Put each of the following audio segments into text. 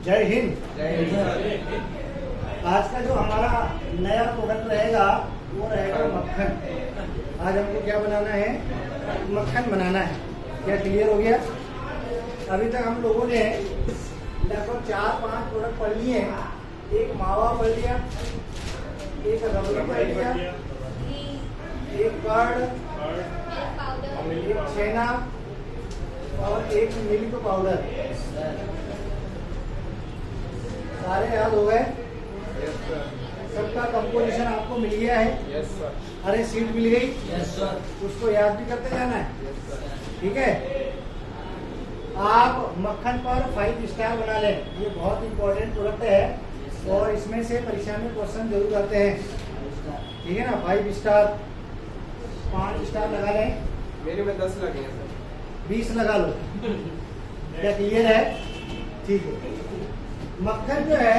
जय हिंद। जय हिंद। आज का जो हमारा नया प्रोडक्ट रहेगा वो रहेगा मक्खन। आज हमको क्या बनाना है? मक्खन बनाना है। क्या क्लियर हो गया? अभी तक हम लोगों ने लगभग 4-5 प्रोडक्ट पढ़ लिए हैं। एक मावा पढ़ लिया, एक रबड़ी पढ़ लिया, एक कर्ड, एक छेना और एक मिल्क पाउडर। सारे याद हो गए? सबका कंपोजिशन आपको मिल गया है? Yes sir. अरे सीट मिल गई? Yes sir. उसको याद भी करते जाना है। Yes sir. ठीक है, आप मक्खन पर 5 स्टार बना लें। ये बहुत इंपॉर्टेंट प्रोडक्ट है और इसमें से परीक्षा में क्वेश्चन जरूर आते हैं। ठीक है ना? 5 स्टार, 5 स्टार लगा लें। मेरे में 10 लगे हैं सर। 20 लगा लो। क्या क्लियर है? ठीक है। मक्खन जो है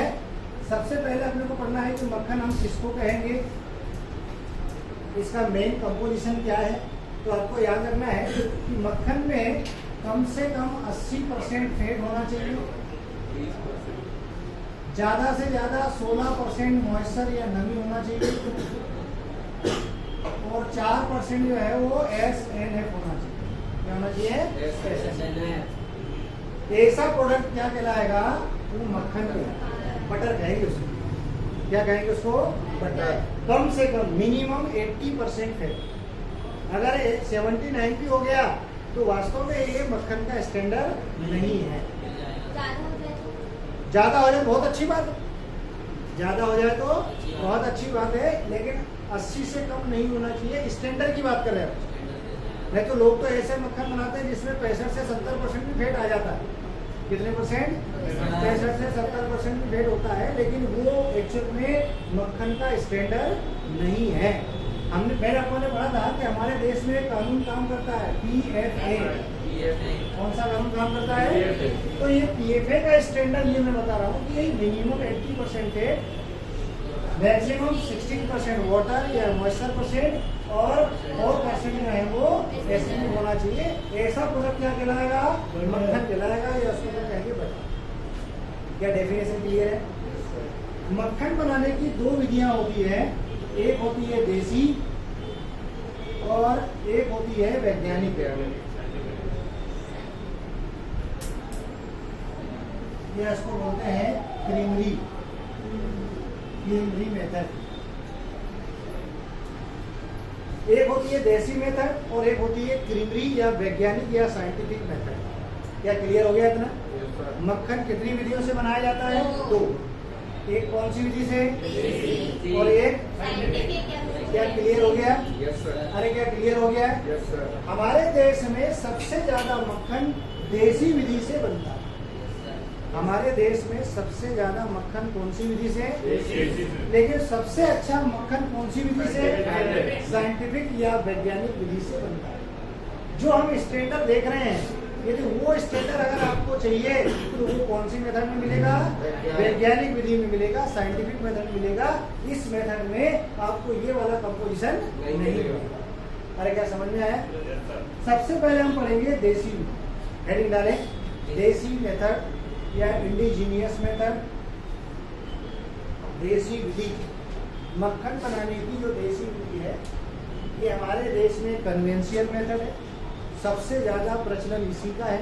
सबसे पहले अपने को पढ़ना है कि मक्खन हम किसको कहेंगे, इसका मेन कंपोजिशन क्या है। तो आपको याद रखना है कि मक्खन में कम से कम 80% फैट होना चाहिए, 20%। ज्यादा से ज्यादा 16% मॉइस्चर या नमी होना चाहिए और 4% जो है वो SNF होना चाहिए। क्या होना चाहिए? SNF। ऐसा प्रोडक्ट क्या कहलाएगा? वो मक्खन कहलाएगा। बटर कहेंगे उसको। क्या कहेंगे उसको? बटर। कम से कम मिनिमम 80% फैट। अगर 70-90 हो गया तो वास्तव में ये मक्खन का स्टैंडर्ड नहीं है। ज्यादा हो जाए बहुत अच्छी बात है, ज्यादा हो जाए तो बहुत अच्छी बात है, लेकिन 80 से कम नहीं होना चाहिए। स्टैंडर्ड की बात कर रहे हैं। नहीं तो लोग तो ऐसे मक्खन बनाते हैं जिसमें 65 से 70% भी फैट आ जाता है। कितने परसेंट? 65 से 70% भी फैट होता है, लेकिन वो एक्चुअल में मक्खन का स्टैंडर्ड नहीं है। मैंने आपको पढ़ा था कि हमारे देश में कानून काम करता है PFA। कौन सा कानून काम करता है? तो ये PFA का स्टैंडर्ड ये मैं बता रहा हूँ कि मिनिमम 80% फैट, मैक्सिमम 16% वाटर या मॉइस्चर परसेंट और 4% जो है वो एसिड होना चाहिए। ऐसा प्रोडक्ट क्या कहलाएगा? मक्खन कहलाएगा, या उसको क्या कहेंगे? बटर। क्या डेफिनेशन क्लियर है? मक्खन बनाने की 2 विधियां होती है। एक होती है देसी और एक होती है वैज्ञानिक। ये इसको बोलते हैं क्रीमरी मेथड। एक होती है देसी मेथड और एक होती है क्रीमरी या वैज्ञानिक या साइंटिफिक मेथड। क्या क्लियर हो गया इतना? मक्खन कितनी विधियों से बनाया जाता है? 2। एक कौन सी विधि से और एक क्या क्लियर हो गया? Yes sir. अरे क्या क्लियर हो गया? Yes sir. हमारे देश में सबसे ज्यादा मक्खन देसी विधि से बनता है। हमारे देश में सबसे ज्यादा मक्खन कौन सी विधि से? लेकिन सबसे अच्छा मक्खन कौन सी विधि से? साइंटिफिक या वैज्ञानिक विधि से बनता है। जो हम स्टैंडर्ड देख रहे हैं, यदि वो स्टैंडर्ड अगर आपको चाहिए तो वो कौन सी मेथड में मिलेगा? वैज्ञानिक विधि में मिलेगा, साइंटिफिक मेथड मिलेगा। इस मेथड में आपको ये वाला कंपोजिशन नहीं मिलेगा। अरे क्या समझ में आया? सबसे पहले हम पढ़ेंगे देसी। हेडिंग डालें, देसी मेथड या इंडिजीनियस मेथड। देसी विधि, मक्खन बनाने की जो देसी विधि है, ये हमारे देश में कन्वेंशियल मेथड है। सबसे ज्यादा प्रचलन इसी का है।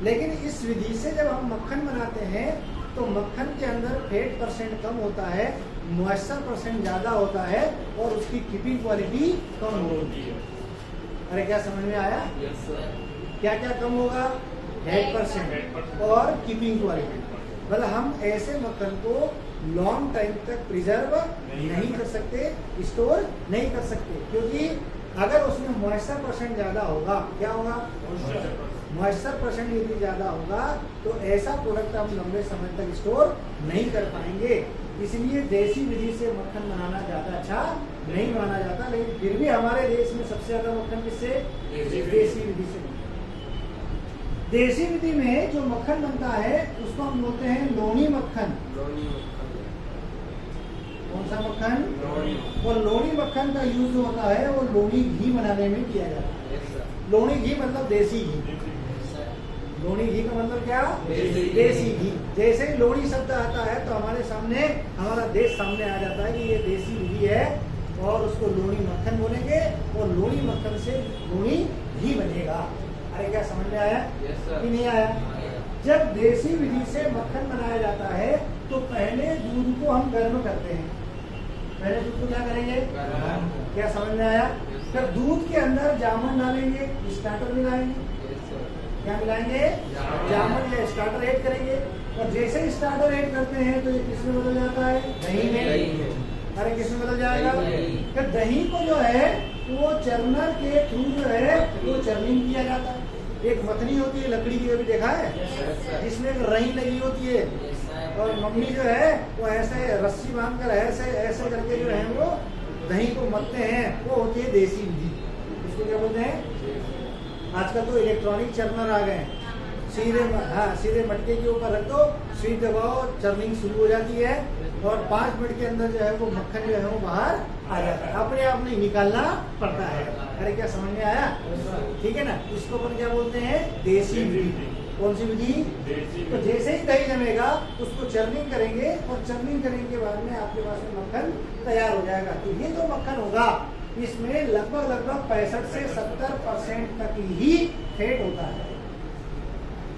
लेकिन इस विधि से जब हम मक्खन बनाते हैं तो मक्खन के अंदर फैट परसेंट कम होता है, मॉइस्चर परसेंट ज्यादा होता है और उसकी कीपिंग क्वालिटी कम होती है। अरे क्या समझ में आया? Yes sir. क्या क्या कम होगा? फैट परसेंट और कीपिंग क्वालिटी। मतलब हम ऐसे मक्खन को लॉन्ग टाइम तक प्रिजर्व नहीं कर सकते, स्टोर नहीं कर सकते, क्योंकि अगर उसमें मॉइस्चर परसेंट ज्यादा होगा, क्या होगा? मॉइस्चर परसेंट यदि ज्यादा होगा तो ऐसा प्रोडक्ट हम लंबे समय तक स्टोर नहीं कर पाएंगे। इसलिए देसी विधि से मक्खन बनाना ज्यादा अच्छा नहीं माना जाता। लेकिन फिर भी हमारे देश में सबसे ज्यादा मक्खन किससे? देसी विधि से। देसी विधि में जो मक्खन बनता है उसको हम बोलते हैं लोनी मक्खन। कौन सा मक्खन? और लोनी मक्खन का यूज जो होता है वो लोनी घी बनाने में किया जाता है। लोनी घी मतलब देसी घी। लोणी घी का मतलब क्या? देसी। देसी घी। जैसे ही लोणी शब्द आता है तो हमारे सामने हमारा देश सामने आ जाता है कि ये देसी घी है, और उसको लोणी मक्खन बोलेंगे, और लोणी मक्खन से लोणी घी बनेगा। अरे क्या समझ में आया यस सर। कि नहीं आया? जब देसी विधि से मक्खन बनाया जाता है तो पहले दूध को हम गर्म करते हैं। पहले दूध को क्या करेंगे? क्या समझ में आया? फिर दूध के अंदर जामुन डालेंगे, स्टार्टर मिलाएंगे। क्या मिलाएंगे? जामुन या स्टार्टर ऐड करेंगे, और जैसे ही स्टार्टर ऐड करते हैं तो ये किसमें बदल जाता है? दही में। अरे किसमें बदल जाएगा? फिर दही को जो है वो चर्नर के थ्रू जो है वो चर्निंग किया जाता है। एक मथनी होती है लकड़ी की, अभी देखा है, जिसमें एक रही लगी होती है, और मम्मी जो है वो ऐसे रस्सी बांधकर ऐसे ऐसे करके जो है वो दही को मथते हैं, वो होती है देसी विधि। इसको क्या बोलते हैं? आजकल तो इलेक्ट्रॉनिक चर्नर आ गए हैं, सीधे मटके के ऊपर रख दो, स्विच दबाओ, चर्निंग शुरू हो जाती है, और 5 मिनट के अंदर जो है वो मक्खन जो है वो बाहर आ जाता है, अपने आप नहीं निकालना पड़ता है। अरे क्या समझ में आया? ठीक है ना? इसको अपन क्या बोलते हैं? देसी विधि। कौन सी विधि? तो जैसे ही दही जमेगा उसको चर्निंग करेंगे, और चर्निंग करने के बाद में आपके पास में मक्खन तैयार हो जाएगा। तो ये जो मक्खन होगा इसमें लगभग 65 से 70% तक ही फैट होता है,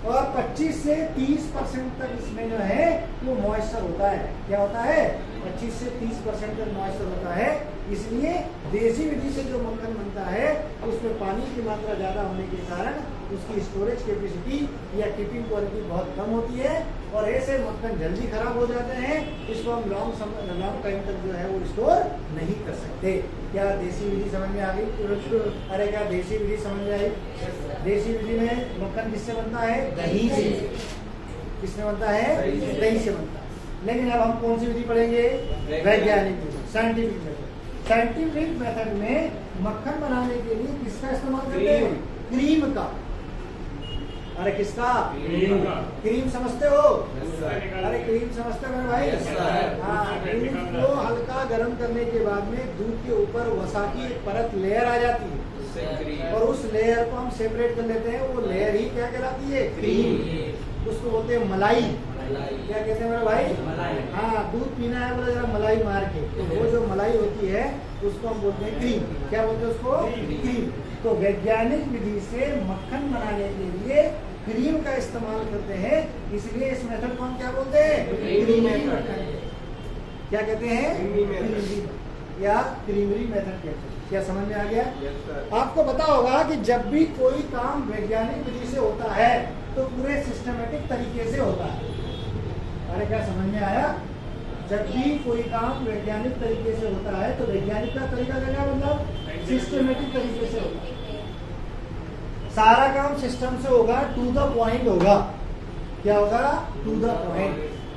और 25 से 30% तक इसमें जो है वो मॉइस्चर होता है। क्या होता है? 25 से 30% तक मॉइस्चर होता है। इसलिए देसी विधि से जो मक्खन बनता है उसमें पानी की मात्रा ज़्यादा होने के कारण उसकी स्टोरेज कैपेसिटी या कीपिंग क्वालिटी बहुत कम होती है, और ऐसे मक्खन जल्दी खराब हो जाते हैं। इसको हम लॉन्ग टाइम तक जो है वो स्टोर नहीं कर सकते। क्या देसी विधि समझ में आ गई? अरे क्या देसी विधि समझ में आई? देसी विधि में मक्खन किससे बनता है? दही से। किससे बनता है? दही से बनता है। लेकिन अब हम कौन सी विधि पढ़ेंगे? वैज्ञानिक विधि, साइंटिफिक मेथड। साइंटिफिक मेथड में मक्खन बनाने के लिए किसका इस्तेमाल करते हैं? क्रीम का। अरे किसका? क्रीम समझते हो? अरे क्रीम समझते हो मेरे भाई? हाँ, दूध को हल्का गर्म करने के बाद में दूध के ऊपर वसा की एक परत लेयर आ जाती है, और उस लेयर को हम सेपरेट कर लेते हैं। वो लेयर ही क्या कहलाती है? क्रीम। उसको बोलते हैं मलाई। क्या कहते हैं मेरे भाई? हाँ, दूध पीना है बोले जरा मलाई मार के, तो वो जो मलाई होती है उसको हम बोलते हैं क्रीम। क्या बोलते हैं उसको? क्रीम। तो वैज्ञानिक विधि से मक्खन बनाने के लिए क्रीम का इस्तेमाल करते हैं, इसलिए इस मेथड को हम क्या बोलते हैं? Creamy method. क्या कहते हैं? क्रीमी या क्रीमरी मेथड कहते हैं। क्या समझ में आ गया? आपको पता होगा कि जब भी कोई काम वैज्ञानिक विधि से होता है तो पूरे सिस्टमेटिक तरीके से होता है। अरे क्या समझ में आया? जब भी कोई काम वैज्ञानिक तरीके से होता है तो वैज्ञानिक का तरीका क्या मतलब? सिस्टमेटिक तरीके से होता है। सारा काम सिस्टम से होगा, टू द पॉइंट होगा। क्या होगा? To the point.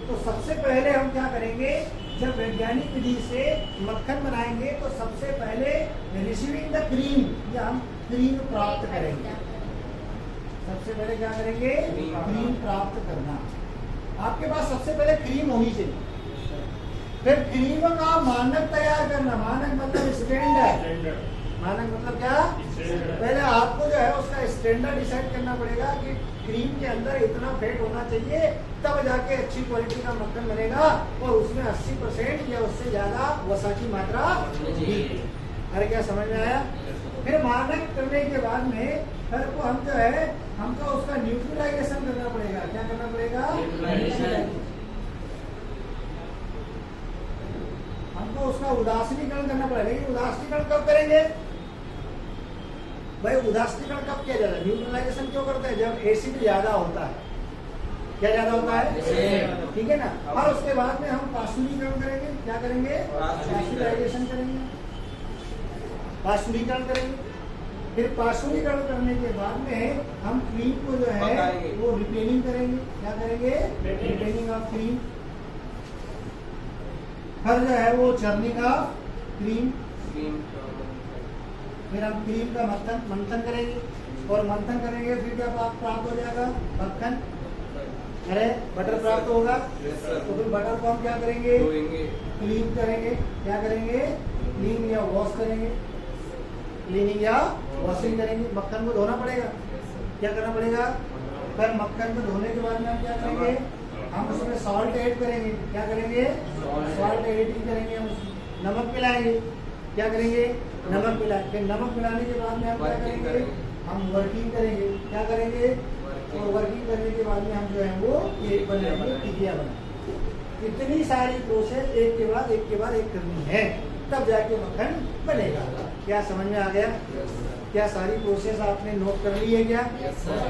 तो सबसे पहले हम क्या करेंगे? जब वैज्ञानिक विधि से मक्खन बनाएंगे तो सबसे पहले रिसीविंग द क्रीम, या हम क्रीम प्राप्त करेंगे। सबसे पहले क्या करेंगे? क्रीम प्राप्त करना। आपके पास सबसे पहले क्रीम होनी चाहिए। फिर क्रीम का मानक तैयार करना। मानक मतलब स्टैंडर्ड। मानक मतलब क्या? पहले आपको जो है उसका स्टैंडर्ड डिसाइड करना पड़ेगा कि क्रीम के अंदर इतना फैट होना चाहिए, तब जाके अच्छी क्वालिटी का मक्खन बनेगा, और उसमें 80% या उससे ज्यादा वसा की मात्रा होगी। अरे क्या समझ में आया? फिर मानक करने के बाद में फिर को हम जो है हमको उसका न्यूट्रलाइजेशन करना पड़ेगा। क्या करना पड़ेगा? हमको उसका उदासीनीकरण करना पड़ेगा। लेकिन उदासीनीकरण कब करेंगे भाई? उदासीनीकरण कब किया जाता है? न्यूट्रलाइजेशन क्यों करते हैं? जब एसिड ज्यादा होता है। क्या ज्यादा होता है? ठीक है ना? और उसके बाद में हम पास्चुरीकरण करेंगे। क्या करेंगे? पास्चुराइजेशन करेंगे, पास्चुरीकरण करेंगे। फिर पास्चुरीकरण करने के बाद में हम क्रीम को जो है वो रिपेनिंग करेंगे। क्या करेंगे? रिपेनिंग ऑफ क्रीम। फिर जो है वो चर्निंग ऑफ क्रीम। फिर हम क्रीम का मंथन करेंगे, और मंथन करेंगे फिर क्या प्राप्त हो जाएगा? मक्खन। अरे बटर प्राप्त होगा। तो फिर बटर को हम क्या करेंगे? क्लीन करेंगे। क्या करेंगे? क्लीन या वॉश करेंगे। क्लीनिंग या वॉशिंग करेंगे। मक्खन को धोना पड़ेगा। क्या करना पड़ेगा? फिर मक्खन को धोने के बाद में हम क्या करेंगे, हम उसमें सॉल्ट ऐड करेंगे। क्या करेंगे, सॉल्ट एडिटिंग करेंगे। हम नमक मिलाएंगे। क्या करेंगे, नमक मिलाएंगे। फिर नमक मिलाने के बाद में हम क्या करेंगे, हम वर्किंग करेंगे। क्या करेंगे, और वर्किंग करने के बाद में हम जो है वो केक बनाएंगे, टिकिया बनाएंगे। इतनी सारी प्रोसेस एक के बाद एक करनी है, तब जाके मक्खन बनेगा। क्या समझ में आ गया? क्या सारी प्रोसेस आपने नोट कर ली है क्या?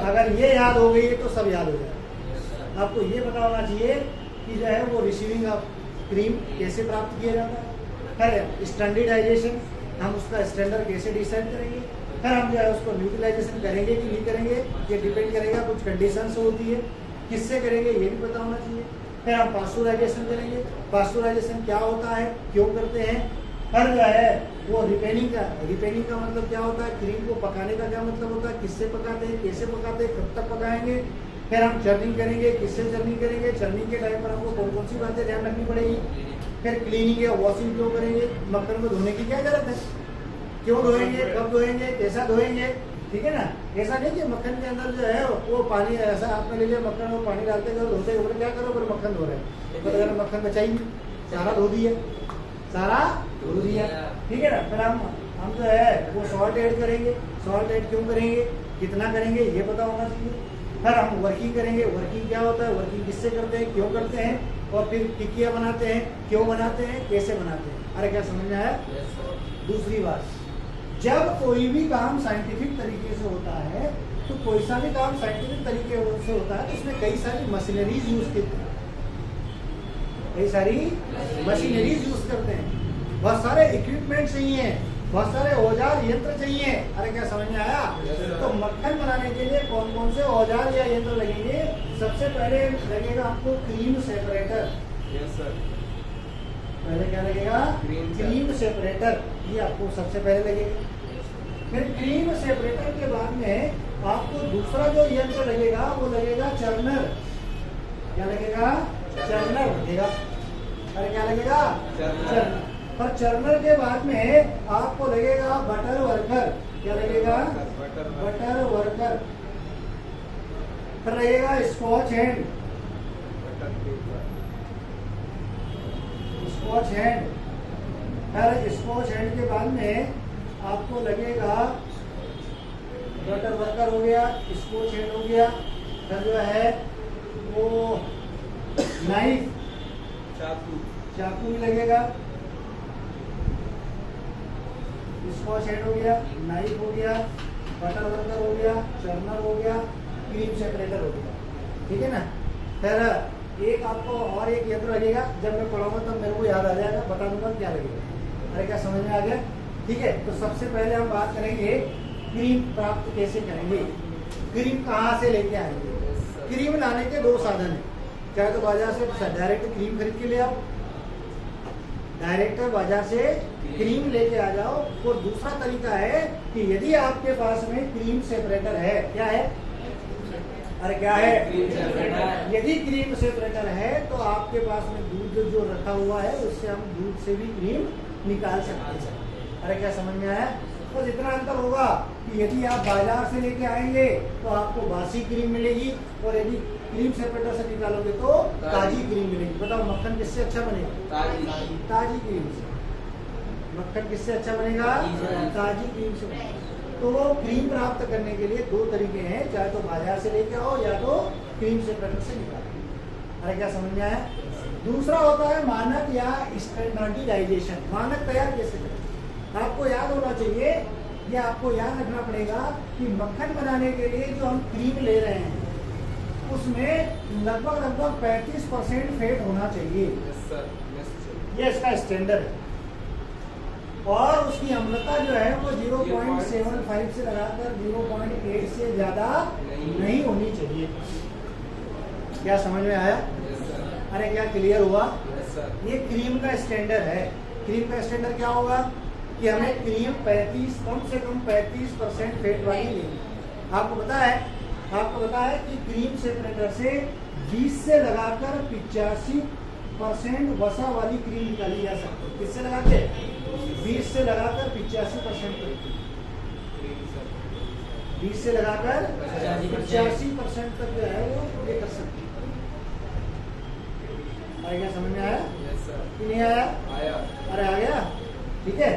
अगर ये याद हो गई तो सब याद हो जाएगा। आपको ये पता होना चाहिए कि जो है वो रिसीविंग ऑफ क्रीम कैसे प्राप्त किया जाता है। फिर स्टैंडर्डाइजेशन, हम उसका स्टैंडर्ड कैसे डिसाइड करेंगे। फिर हम जो है उसको न्यूट्रलाइजेशन करेंगे कि नहीं करेंगे, ये डिपेंड करेगा, कुछ कंडीशंस होती है, किससे करेंगे ये भी पता होना चाहिए। फिर हम पास्चुराइजेशन करेंगे। पास्चुराइजेशन क्या होता है, क्यों करते हैं। फिर जो है वो रिपेनिंग का मतलब क्या होता है, क्रीम को पकाने का क्या मतलब होता है, किससे पकाते हैं, कैसे पकाते हैं, कब तक पकाएंगे। फिर हम चर्निंग करेंगे, किससे चर्निंग करेंगे, चर्निंग के टाइम पर हमको कौन कौन सी बातें ध्यान रखनी पड़ेगी। फिर क्लीनिंग या वॉशिंग क्यों करेंगे, मक्खन को धोने की क्या जरूरत है, क्यों धोएंगे, कब धोएंगे, कैसा धोएंगे, ठीक है ना। ऐसा नहीं कि मक्खन के अंदर जो है वो पानी, ऐसा आपने ले लिया मक्खन, वो पानी डालते करो, धोते करो, क्या करो, फिर मक्खन धो रहे हैं, तो अगर मक्खन बचाई सारा धो दिया, सारा धो दिया, ठीक है ना। फिर हम जो है वो सॉल्ट ऐड करेंगे। सॉल्ट ऐड क्यों करेंगे, कितना करेंगे, ये पता होना चाहिए। फिर हम वर्किंग करेंगे। वर्किंग क्या होता है, वर्किंग किससे करते हैं, क्यों करते हैं, और फिर टिकिया बनाते हैं, क्यों बनाते हैं, कैसे बनाते हैं। अरे क्या समझ में आया? दूसरी बात, जब कोई भी काम साइंटिफिक तरीके से होता है, तो कोई सा भी काम साइंटिफिक तरीके से होता है तो उसमें कई सारी मशीनरीज यूज करते हैं, कई सारी मशीनरीज यूज करते हैं, बहुत सारे इक्विपमेंट चाहिए, बहुत सारे औजार यंत्र चाहिए। अरे क्या समझ में आया? तो मक्खन बनाने के लिए कौन कौन से औजार या यंत्र लगेंगे। सबसे पहले लगेगा आपको क्रीम सेपरेटर। Yes sir. पहले क्या लगेगा, क्रीम सेपरेटर, ये आपको सबसे पहले लगेगा। फिर क्रीम सेपरेटर के बाद में आपको दूसरा जो यंत्र लगेगा वो लगेगा चर्नर। क्या लगेगा, चर्नर लगेगा। अरे क्या लगेगा, चर्नर। पर चर्नर के बाद में आपको लगेगा बटर वर्कर। क्या लगेगा, बटर वर्कर। फिर लगेगा स्कॉच हैंड, स्कॉच हैंड। फिर स्कॉच हैंड के बाद में आपको लगेगा बटर वर्कर हो गया, स्कॉच हैंड हो गया। फिर जो है वो नाइफ, चाकू भी लगेगा। स्कॉच हैंड हो गया, नाइफ हो गया, बटर वर्कर हो गया, चर्नर हो गया, क्रीम सेपरेटर हो गया, ठीक है ना। फिर एक आपको और एक यंत्र लगेगा, जब मैं पढ़ाऊंगा तब मेरे को याद आ जाएगा, बता दूंगा क्या लगेगा। अरे क्या समझ में आ गया? ठीक है। तो सबसे पहले हम बात करेंगे क्रीम प्राप्त कैसे करेंगे, क्रीम कहाँ से लेके आएंगे। क्रीम लाने के दो साधन है, चाहे तो बाजार से डायरेक्ट क्रीम खरीद के ले आओ, डायरेक्ट बाजार से क्रीम लेके आ जाओ। और दूसरा तरीका है कि यदि आपके पास में क्रीम सेपरेटर है, क्या है, अरे क्या है, यदि क्रीम सेपरेटर है तो आपके पास में दूध जो रखा हुआ है उससे हम दूध से भी क्रीम निकाल सकते हैं। अरे क्या समझ में आया? बस इतना अंतर होगा कि यदि आप बाजार से लेके आएंगे तो आपको बासी क्रीम मिलेगी, और यदि क्रीम सेपरेटर से निकालोगे तो ताजी क्रीम मिलेगी। बताओ मक्खन किससे अच्छा बनेगा, ताजी क्रीम से। मक्खन किससे अच्छा बनेगा, ताजी क्रीम से। तो क्रीम प्राप्त करने के लिए दो तरीके हैं, चाहे तो बाजार से लेके आओ या तो क्रीम सेपरेटर से निकालो। अरे क्या समझ में आया? दूसरा होता है मानक या स्टैंडर्डाइजेशन। मानक तैयार कैसे करें, आपको याद होना चाहिए, या आपको याद रखना पड़ेगा कि मक्खन बनाने के लिए जो हम क्रीम ले रहे हैं उसमें लगभग 35% फैट होना चाहिए। ये इसका स्टैंडर्ड है। और उसकी अम्लता जो है वो 0.75 से लगाकर 0.8 से ज्यादा नहीं होनी चाहिए। क्या समझ में आया? अरे क्या क्लियर हुआ? ये क्रीम का स्टैंडर्ड है। क्रीम का स्टैंडर्ड क्या होगा कि हमें क्रीम 35, कम से कम 35% फैट वाली लेनी। आपको पता है कि क्रीम सेपरेटर से 20 से लगाकर 85% वसा वाली क्रीम निकाली जा सकती है। किससे लगाते हैं? 20 से लगाकर 85% 20 से लगाकर 85% तक जो है वो ये कर सकते हैं। आएगा, समझ में आया यस सर कि नहीं आया? आया अरे आ गया, ठीक है।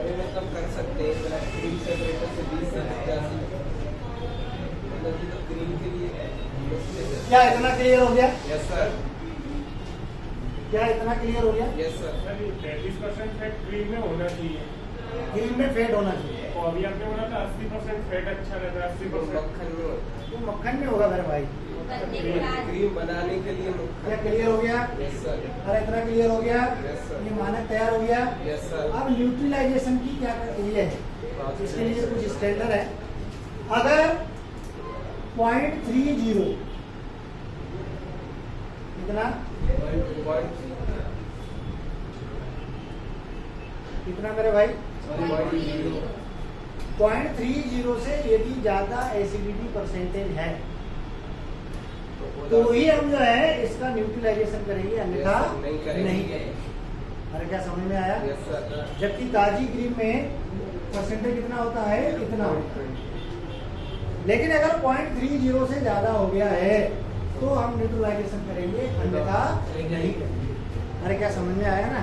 अरे मतलब कर सकते हैं मतलब क्रीम सेपरेटर से 20 से 85 मतलब कि तो क्रीम के लिए क्या इतना क्लियर हो गया? यस सर क्या इतना क्लियर हो गया? यस सर 33% फैट क्रीम में होना चाहिए। क्रीम में फेड होना चाहिए। तो अभी आपने बोला था 80% फैट अच्छा रहता है, तो 80%। मक्खन में होता वो मक्खन में होगा मेरे भाई। है क्रीम बनाने के लिए क्या मक्खन क्लियर हो गया? यस सर अरे इतना क्लियर हो गया? Yes, sir. ये मानक तैयार हो गया। यस सर अब न्यूट्रलाइजेशन की क्या ये है, इसके लिए कुछ स्टैंडर्ड है। अगर 0.30 कितना कितना मेरे भाई 0.30 से यदि ज्यादा एसिडिटी परसेंटेज है तो ही हम जो है इसका न्यूट्रलाइजेशन करेंगे, अन्यथा Yes, sir, नहीं करेंगे। नहीं करेंगे। अरे क्या समझ में आया? यस सर जबकि ताजी क्रीम में परसेंटेज कितना होता है, इतना होता है। लेकिन अगर 0.30 से ज्यादा हो गया है तो हम न्यूट्रलाइजेशन करेंगे, अन्यथा नहीं करेंगे। अरे क्या समझ में आया ना?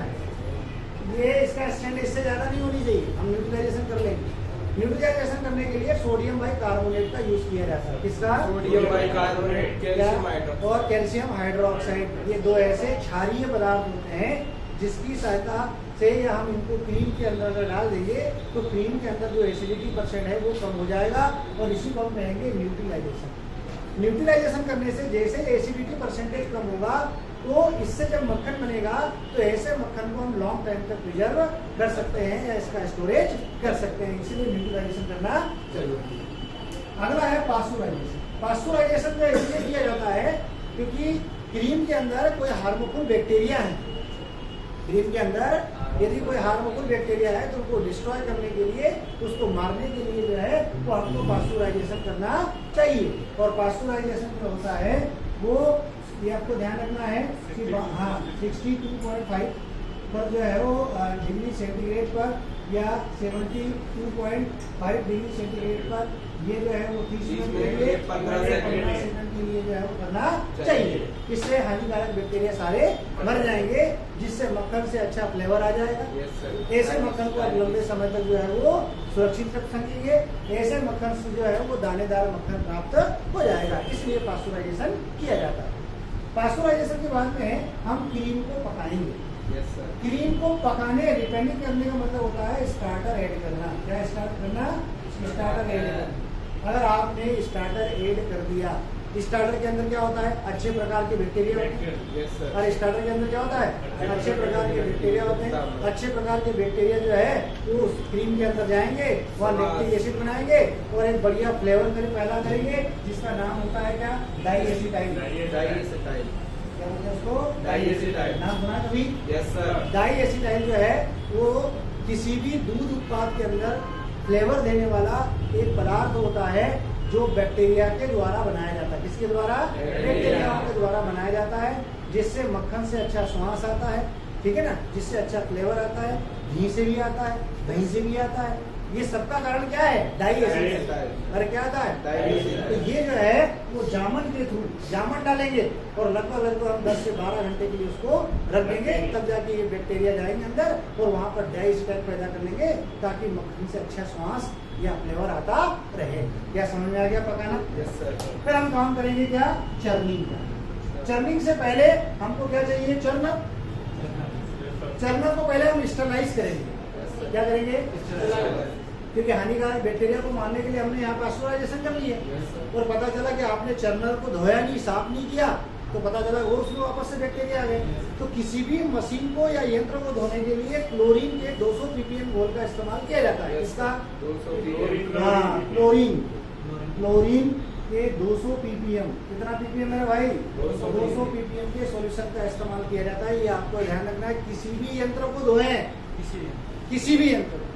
ये इसका स्टैंड इससे ज्यादा नहीं होनी चाहिए, हम न्यूट्रलाइजेशन कर लेंगे। न्यूट्रलाइजेशन करने के लिए सोडियम बाइकार्बोनेट का यूज किया जाता है। किसका? सोडियम बाइकार्बोनेट कैल्शियम क्या? हाइड्रोक्साइड और कैल्शियम हाइड्रोक्साइड, ये दो ऐसे क्षारीय पदार्थ होते हैं जिसकी सहायता से या हम इनको क्रीम के अंदर अगर डाल देंगे तो क्रीम के अंदर जो एसिडिटी परसेंट है वो कम हो जाएगा और इसी को हम कहेंगे न्यूट्रलाइजेशन। न्यूट्रलाइजेशन करने से जैसे एसिडिटी परसेंटेज कम होगा तो इससे जब मक्खन बनेगा तो ऐसे मक्खन को हम लॉन्ग टाइम तक प्रिजर्व कर सकते हैं या इसका स्टोरेज कर सकते हैं, इसीलिए न्यूट्रलाइजेशन करना जरूरी है। अगला है पास्चुराइजेशन। पास्चुराइजेशन जो इसलिए किया जाता है क्योंकि क्रीम के अंदर कोई हार्मफुल बैक्टीरिया है। क्रीम के अंदर यदि कोई हार्मफुल बैक्टीरिया है तो उनको डिस्ट्रॉय करने के लिए, उसको मारने के लिए जो है वो हमको पास्चुराइजेशन करना चाहिए। और पास्चुराइजेशन जो होता है वो ये आपको ध्यान रखना है कि हाँ 62.5 पर जो है वो डिग्री सेंटीग्रेड पर या 72.5 डिग्री सेंटीग्रेड पर ये जो है वो 30 मिनट के लिए 15 सेकंड के लिए जो है वो करना चाहिए। इससे हानिकारक बैक्टीरिया सारे मर जाएंगे, जिससे मक्खन से अच्छा फ्लेवर आ जाएगा। यस सर ऐसे मक्खन को आप लंबे समय तक जो है वो सुरक्षित रख सकेंगे। ऐसे मक्खन से जो है वो दानेदार मक्खन प्राप्त हो जाएगा, इसलिए पास्चुराइजेशन किया जाता है। पास्चुराइजेशन के बाद में हम क्रीम को पकाएंगे। यस सर क्रीम को पकाने रिपेंडिंग करने का मतलब होता है स्टार्टर ऐड करना। क्या स्टार्ट करना? स्टार्टर ऐड करना। अगर आपने स्टार्टर ऐड कर दिया, स्टार्टर के अंदर क्या होता है? अच्छे प्रकार के बैक्टीरिया होते हैं। यस सर और स्टार्टर के अंदर क्या होता है? अच्छे प्रकार के बैक्टीरिया होते हैं। अच्छे प्रकार के बैक्टीरिया जो है वो उस क्रीम के अंदर जाएंगे, वहाँ लैक्टिक एसिड बनाएंगे और एक बढ़िया फ्लेवर पैदा करेंगे, जिसका नाम होता है क्या? डाइएसिटाइल। डाइएसिटाइल क्या बोलते हैं उसको? डाइएसिटाइल। नाम सुना कभी? यस सर डाइएसिटाइल जो है वो किसी भी दूध उत्पाद के अंदर फ्लेवर देने वाला एक पदार्थ होता है जो बैक्टीरिया के द्वारा बनाया जाता है। किसके द्वारा? बैक्टीरिया के द्वारा बनाया जाता है, जिससे मक्खन से अच्छा स्वाद आता है, ठीक है ना, जिससे अच्छा फ्लेवर आता है, घी से भी आता है, दही से भी आता है। ये सबका कारण क्या है? डाइएसिटाइल। अरे क्या आता है? डाइएसिटाइल। तो ये जो है वो जामन के थ्रू जामन डालेंगे और लगभग हम 10 से 12 घंटे के लिए उसको रख देंगे, तब जाके ये बैक्टीरिया जाएंगे अंदर और वहाँ पर डाइएसिटाइल पैदा कर लेंगे, ताकि मक्खन से अच्छा श्वास या फ्लेवर आता रहे। क्या समझ में आ गया पकाना? यस सर फिर हम काम करेंगे क्या? चर्निंग का। चर्निंग से पहले हमको क्या चाहिए? चर्नर। चर्नर को पहले हम स्टरलाइज करेंगे। क्या करेंगे? क्योंकि हानिकारक बैक्टीरिया को मारने के लिए हमने यहाँ पास्चुराइजेशन कर लिया और पता चला कि आपने चर्नर को धोया नहीं, साफ नहीं किया, तो पता चला वो उसमें वापस से बैक्टीरिया आ गए। तो किसी भी मशीन को या यंत्र को धोने के लिए क्लोरीन के 200 ppm घोल का इस्तेमाल किया जाता है। इसका 200 हाँ क्लोरीन के 200 ppm। कितना ppm है भाई? 200 ppm के सॉल्यूशन का इस्तेमाल किया जाता है। ये आपको ध्यान रखना है, किसी भी यंत्र को धोएं किसी भी यंत्र में।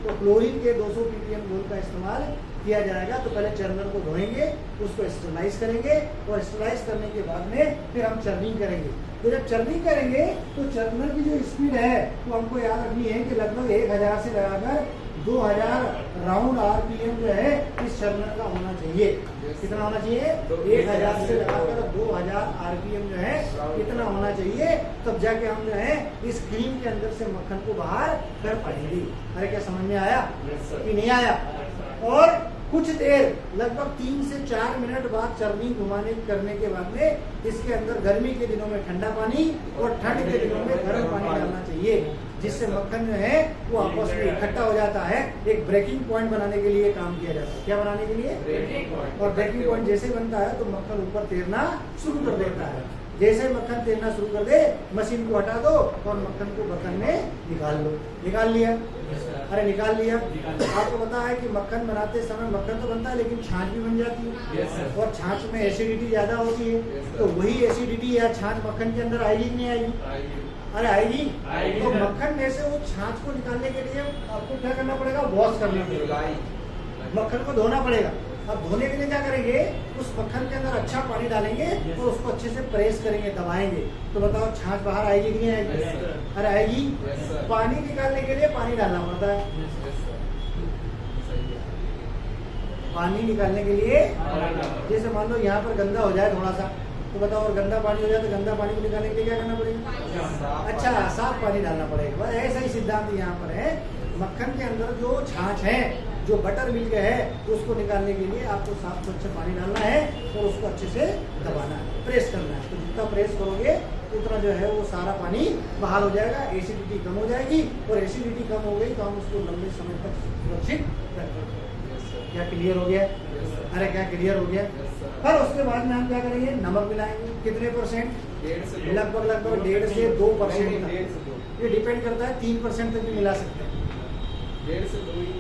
तो क्लोरीन के 200 ppm घोल का इस्तेमाल किया जाएगा। तो पहले चर्नर को धोएंगे, उसको स्टरलाइज करेंगे और स्टरलाइज करने के बाद में फिर हम चर्निंग करेंगे। तो जब चर्निंग करेंगे तो चर्नर की जो स्पीड है वो हमको याद रखनी है कि लगभग 1000 से लगाकर 2000 राउंड आरपीएम जो है इस चर्नर का होना चाहिए। कितना होना चाहिए? 1000 से लगाकर 2000 आरपीएम जो है इतना होना चाहिए। तब जाके हम जो है इस क्रीम के अंदर से मक्खन को बाहर कर पाएंगे। अरे क्या समझ में आया कि नहीं आया? और कुछ देर लगभग 3 से 4 मिनट बाद चर्निंग घुमाने करने के बाद में इसके अंदर गर्मी के दिनों में ठंडा पानी और ठंड के दिनों में गर्म पानी डालना चाहिए, जिससे मक्खन जो है वो आपस में इकट्ठा हो जाता है। एक ब्रेकिंग पॉइंट बनाने के लिए काम किया जाता है। क्या बनाने के लिए? और ब्रेकिंग पॉइंट जैसे बनता है तो मक्खन ऊपर तैरना शुरू कर देता है। जैसे मक्खन तैरना शुरू कर दे, मशीन को हटा दो और मक्खन को बर्तन में निकाल लो। निकाल लिया? अरे निकाल लिया। आपको पता है कि मक्खन बनाते समय मक्खन तो बनता है लेकिन छाछ भी बन जाती है और छाछ में एसिडिटी ज्यादा होती है। तो वही एसिडिटी या छाछ मक्खन के अंदर आएगी नहीं आएगी? अरे आएगी। तो मक्खन में से वो छाछ को निकालने के लिए आपको क्या करना पड़ेगा? वॉश करना पड़ेगा, मक्खन को धोना पड़ेगा। अब धोने के लिए क्या करेंगे? उस मक्खन के अंदर अच्छा पानी डालेंगे और उसको अच्छे से प्रेस करेंगे, दबाएंगे। तो बताओ छाछ बाहर आएगी कि नहीं आएगी? अरे आएगी। पानी निकालने के लिए पानी डालना पड़ता है। पानी निकालने के लिए जैसे मान लो यहाँ पर गंदा हो जाए थोड़ा सा, तो बताओ और गंदा पानी हो जाए तो गंदा पानी को निकालने के लिए क्या करना पड़ेगा? अच्छा, साफ पानी डालना पड़ेगा। बस ऐसा ही सिद्धांत यहाँ पर है। मक्खन के अंदर जो छाछ है, जो बटर मिल्क है, उसको निकालने के लिए आपको साफ स्वच्छ पानी डालना है और उसको अच्छे से दबाना है, प्रेस करना है। तो जितना प्रेस करोगे उतना जो है वो सारा पानी बाहर हो जाएगा, एसिडिटी कम हो जाएगी और एसिडिटी कम हो गई तो हम उसको लंबे समय तक सुरक्षित रख सकते हैं। क्या क्लियर हो गया? अरे क्या क्लियर हो गया? फिर उसके बाद में हम क्या करेंगे? नमक मिलाएंगे। कितने परसेंट? लगभग 1.5 से 2% तक। ये डिपेंड करता है, 3% तक भी मिला सकते हैं।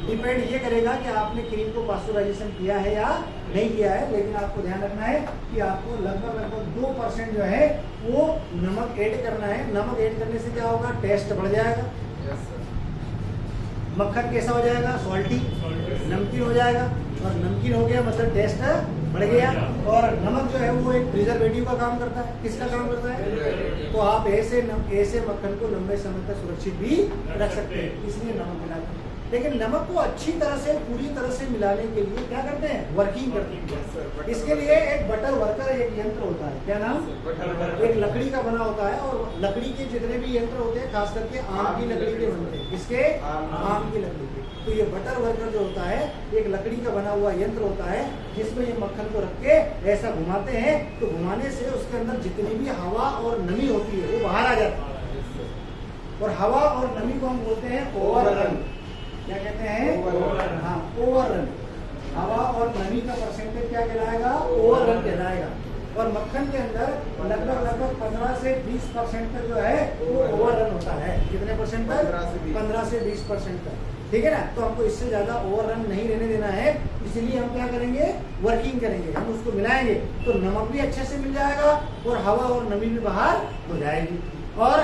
डिपेंड ये करेगा कि आपने क्रीम को पास्चुराइजेशन किया है या नहीं किया है। लेकिन आपको ध्यान रखना है कि आपको लगभग 2% जो है वो नमक ऐड करना है। नमक ऐड करने से क्या होगा? टेस्ट बढ़ जाएगा। मक्खन कैसा हो जाएगा? सॉल्टी, नमकीन हो जाएगा। और नमकीन हो गया मतलब टेस्ट बढ़ गया। और नमक जो है वो एक प्रिजर्वेटिव का काम करता है। किसका काम करता है? तो आप ऐसे मक्खन को लंबे समय तक सुरक्षित भी रख सकते हैं, इसलिए नमक मिलाते हैं। लेकिन नमक को अच्छी तरह से, पूरी तरह से मिलाने के लिए क्या करते हैं? वर्किंग करते हैं। इसके लिए एक बटर वर्कर एक यंत्र होता है। क्या नाम? एक लकड़ी का बना होता है और लकड़ी के जितने भी यंत्र होते हैं खास करके आम की लकड़ी के बनते हैं। किसके? आम की लकड़ी के। तो ये बटर वर्कर जो होता है एक लकड़ी का बना हुआ यंत्र होता है जिसमें ये मक्खन को रख के ऐसा घुमाते हैं। तो घुमाने से उसके अंदर जितनी भी हवा और नमी होती है वो बाहर आ जाती है। और हवा और नमी को हम बोलते हैं ओवररन। क्या कहते हैं? हाँ, ओवररन। हवा और नमी का परसेंटेज क्या कहलाएगा? ओवररन कहलाएगा। और मक्खन के अंदर लगभग 15 से 20% तक जो है वो ओवररन होता है। कितने परसेंट तक? 15 से 20% तक। ठीक है ना? तो हमको इससे ज्यादा ओवररन नहीं रहने देना है, इसलिए हम क्या करेंगे? वर्किंग करेंगे। हम उसको मिलाएंगे तो नमक भी अच्छे से मिल जाएगा और हवा और नमी भी बाहर हो जाएगी और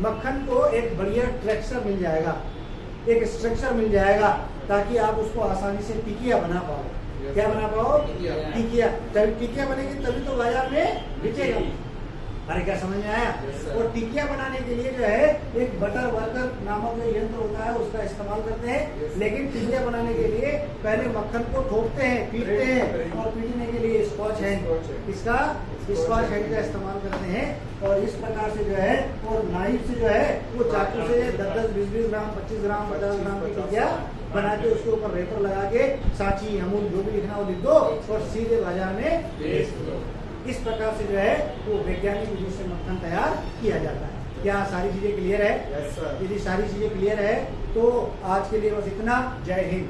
मक्खन को एक बढ़िया टेक्सचर मिल जाएगा, एक स्ट्रक्चर मिल जाएगा ताकि आप उसको आसानी से टिकिया बना पाओ। क्या बना पाओ? टिकिया। जब टिकिया बनेगी तभी तो बाजार में बिकेगा। अरे क्या समझ में आया? और टिकिया बनाने के लिए जो है एक बटर वर्कर नामक जो यंत्र होता है उसका इस्तेमाल करते हैं। लेकिन टिकिया बनाने के लिए पहले मक्खन को ठोकते हैं, पीटते हैं और पीटने के लिए स्कॉच हैंड, इसका स्कॉच हैंड का इस्तेमाल करते हैं। और इस प्रकार से जो है और नाइफ से जो है वो चाकू से 10-10, 20-20 ग्राम, 25 ग्राम, 50 ग्राम की टिकिया बना के उसके ऊपर रेपर लगा के सांची, अमूल जो भी लिखना वो लिख दो और सीधे बाजार में बेच दो। इस प्रकार से जो है वो वैज्ञानिक विधि से मक्खन तैयार किया जाता है। क्या सारी चीजें क्लियर है? यदि सारी चीजें क्लियर है तो आज के लिए बस इतना। जय हिंद।